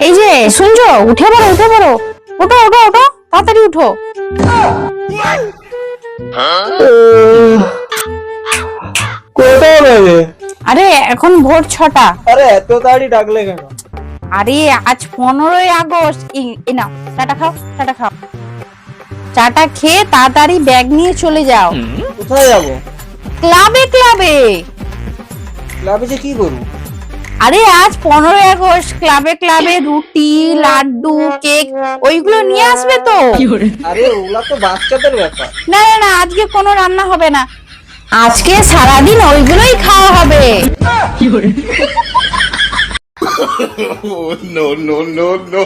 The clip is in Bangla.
এই যে শুনছো, উঠে পড়ো উঠে পড়ো, ওঠো ওঠো ওঠো, তাড়াতাড়ি উঠো। কটা বাজে? আরে এখন ভোর 6টা। আরে এত তাড়াতাড়ি ডাকলে কেন? আরে আজ 15ই আগস্ট। এই নাও চাটা খাও, চাটা খাও। চাটা খেয়ে তাড়াতাড়ি ব্যাগ নিয়ে চলে যাও। কোথায় যাবো? ক্লাবে ক্লাবে। ক্লাবে যে কি করবো? আরে আজ 15ই আগস্ট, ক্লাবে ক্লাবে রুটি লাড্ডু কেক ওইগুলো নিয়ে আসবে তো। আরে ওগুলা তো বাচ্চাদের ব্যাপার। না না না, আজকে কোনো রান্না হবে না, আজকে সারাদিন ওইগুলোই খাওয়া হবে। No, no, no, no.